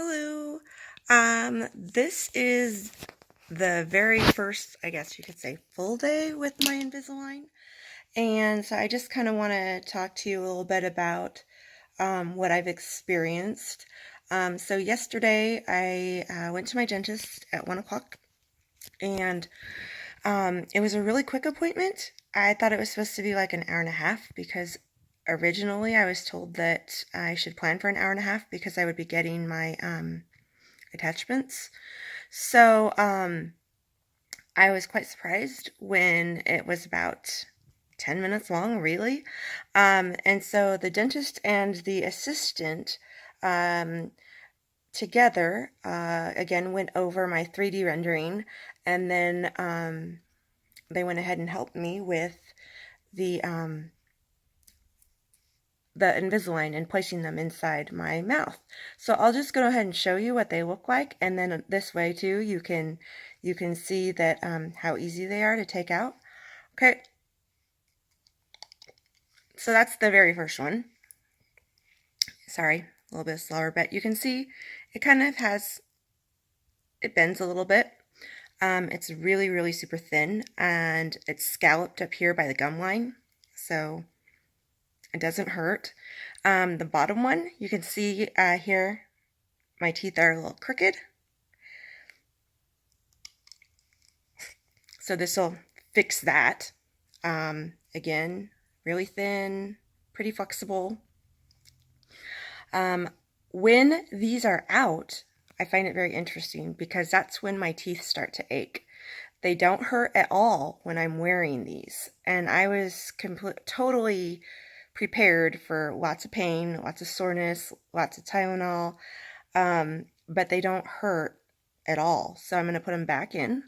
Hello. This is the very first, I guess you could say, full day with my Invisalign. And so I just kind of want to talk to you a little bit about what I've experienced. So yesterday I went to my dentist at 1 o'clock, and it was a really quick appointment. I thought it was supposed to be like an hour and a half because originally I was told that I should plan for an hour and a half because I would be getting my attachments. So I was quite surprised when it was about 10 minutes long, really. And so the dentist and the assistant together, again, went over my 3D rendering, and then they went ahead and helped me with the Invisalign and placing them inside my mouth. So I'll just go ahead and show you what they look like, and then this way too you can see that how easy they are to take out. Okay, so that's the very first one. Sorry, a little bit slower, but you can see it kind of it bends a little bit. It's really super thin, and it's scalloped up here by the gum line, so it doesn't hurt. The bottom one, you can see here, my teeth are a little crooked. So this will fix that. Again, really thin, pretty flexible. When these are out, I find it very interesting because that's when my teeth start to ache. They don't hurt at all when I'm wearing these. And I was totally prepared for lots of pain, lots of soreness, lots of Tylenol, but they don't hurt at all. So I'm going to put them back in,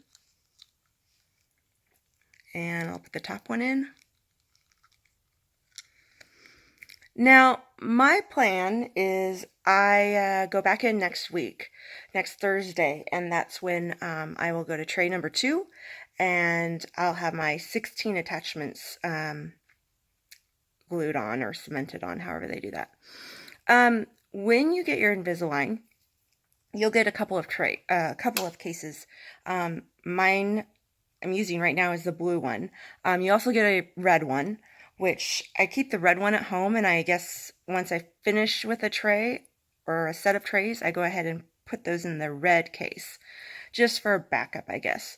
and I'll put the top one in. Now, my plan is I go back in next week, next Thursday, and that's when I will go to tray number 2, and I'll have my 16 attachments glued on or cemented on, however they do that. When you get your Invisalign, you'll get a couple of cases. Mine I'm using right now is the blue one. You also get a red one, which I keep the red one at home, and I guess once I finish with a tray or a set of trays, I go ahead and put those in the red case, just for backup, I guess.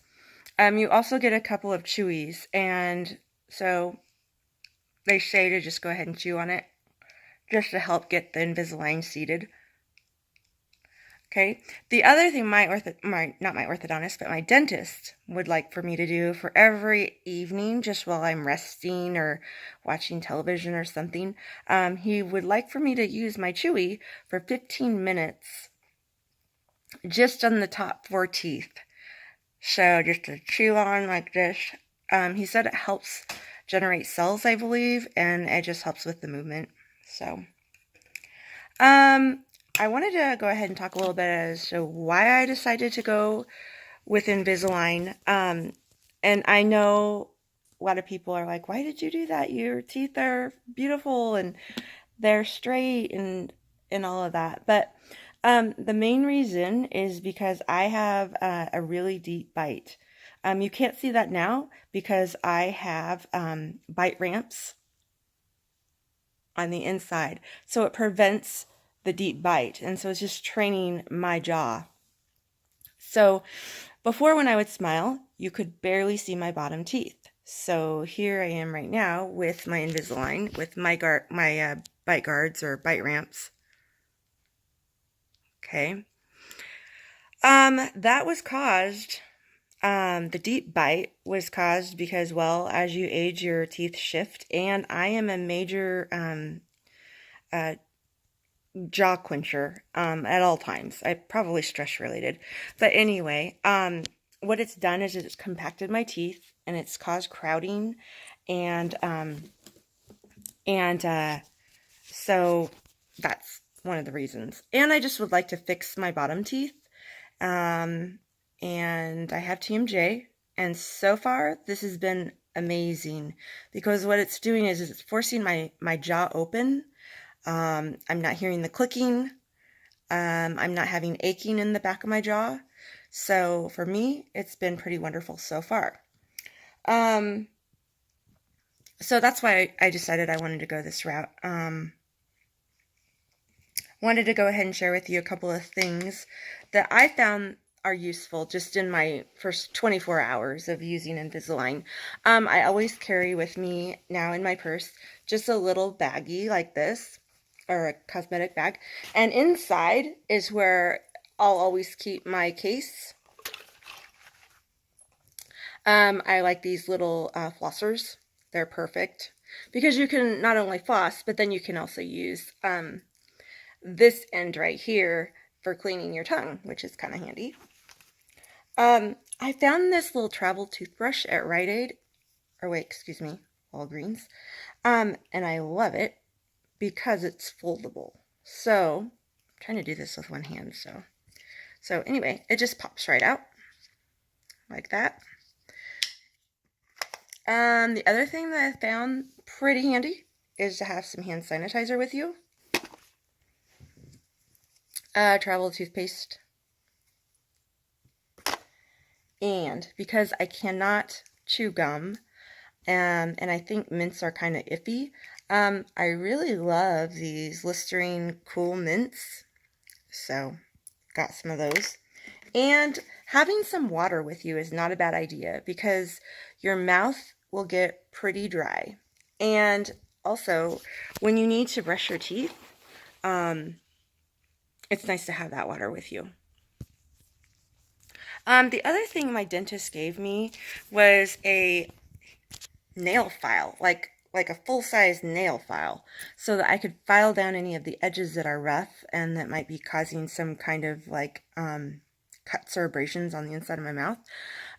You also get a couple of chewies, and so they say to just go ahead and chew on it, just to help get the Invisalign seated. Okay, the other thing not my orthodontist, but my dentist would like for me to do for every evening, just while I'm resting or watching television or something, he would like for me to use my chewy for 15 minutes, just on the top 4 teeth. So just to chew on like this. He said it helps generate cells, I believe, and it just helps with the movement. So, I wanted to go ahead and talk a little bit as to why I decided to go with Invisalign. And I know a lot of people are like, why did you do that? Your teeth are beautiful and they're straight and all of that. But the main reason is because I have a really deep bite. You can't see that now because I have bite ramps on the inside. So it prevents the deep bite, and so it's just training my jaw. So before, when I would smile, you could barely see my bottom teeth. So here I am right now with my Invisalign, with my bite guards or bite ramps. Okay. That was caused, the deep bite was caused because, well, as you age, your teeth shift, and I am a major jaw clincher at all times. I probably stress related, but anyway, what it's done is it's compacted my teeth, and it's caused crowding, and so that's one of the reasons. And I just would like to fix my bottom teeth, and I have TMJ, and so far this has been amazing because what it's doing is it's forcing my jaw open. I'm not hearing the clicking. I'm not having aching in the back of my jaw. So for me, it's been pretty wonderful so far. Um, so that's why I decided I wanted to go this route. Wanted to go ahead and share with you a couple of things that I found are useful just in my first 24 hours of using Invisalign. I always carry with me now in my purse just a little baggie like this, or a cosmetic bag, and inside is where I'll always keep my case. I like these little flossers. They're perfect because you can not only floss, but then you can also use this end right here for cleaning your tongue, which is kind of handy. I found this little travel toothbrush at Rite Aid, or wait, excuse me, Walgreens, and I love it because it's foldable. So, I'm trying to do this with one hand, so anyway, it just pops right out like that. The other thing that I found pretty handy is to have some hand sanitizer with you. Travel toothpaste. And because I cannot chew gum, and I think mints are kind of iffy, I really love these Listerine Cool Mints. So, got some of those. And having some water with you is not a bad idea because your mouth will get pretty dry. And also, when you need to brush your teeth, it's nice to have that water with you. The other thing my dentist gave me was a nail file, like a full-size nail file, so that I could file down any of the edges that are rough and that might be causing some kind of like cuts or abrasions on the inside of my mouth.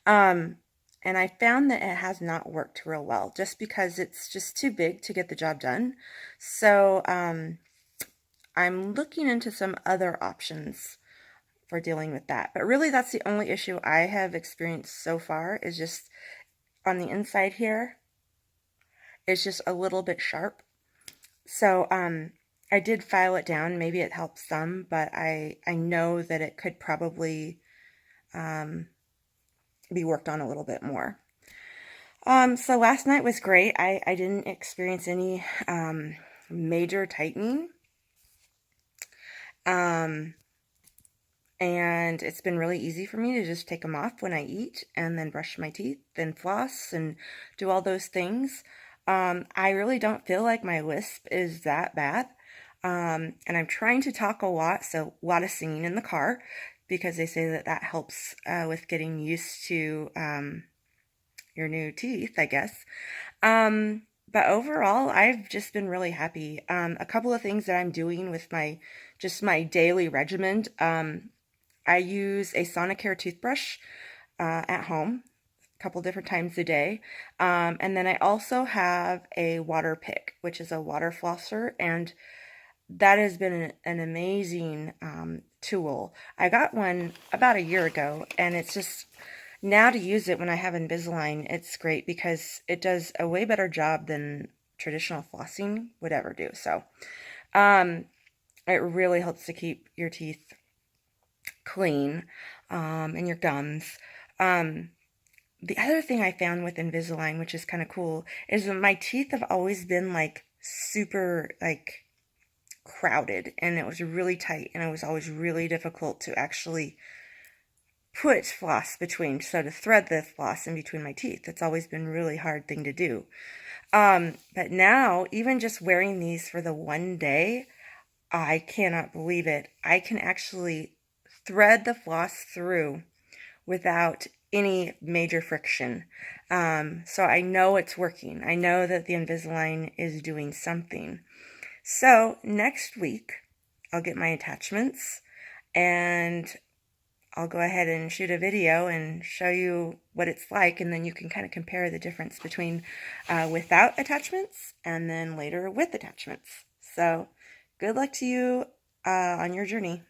And I found that it has not worked real well, just because it's just too big to get the job done. So I'm looking into some other options for dealing with that. But really, that's the only issue I have experienced so far, is just on the inside here. It's just a little bit sharp. So I did file it down. Maybe it helps some, but I know that it could probably be worked on a little bit more. So last night was great. I didn't experience any major tightening. And it's been really easy for me to just take them off when I eat and then brush my teeth and floss and do all those things. I really don't feel like my lisp is that bad. And I'm trying to talk a lot, so a lot of singing in the car, because they say that that helps with getting used to your new teeth, I guess. But overall, I've just been really happy. A couple of things that I'm doing with my daily regimen. I use a Sonicare toothbrush at home a couple different times a day. And then I also have a water pick, which is a water flosser, and that has been an amazing tool. I got one about a year ago, and it's just, now to use it when I have Invisalign, it's great because it does a way better job than traditional flossing would ever do. So it really helps to keep your teeth clean and your gums. The other thing I found with Invisalign, which is kind of cool, is that my teeth have always been like super like crowded, and it was really tight, and it was always really difficult to actually put floss between, so to thread the floss in between my teeth. It's always been a really hard thing to do. But now, even just wearing these for the one day, I cannot believe it. I can actually thread the floss through without any major friction. So I know it's working. I know that the Invisalign is doing something. So next week, I'll get my attachments, and I'll go ahead and shoot a video and show you what it's like, and then you can kind of compare the difference between without attachments and then later with attachments. So good luck to you on your journey.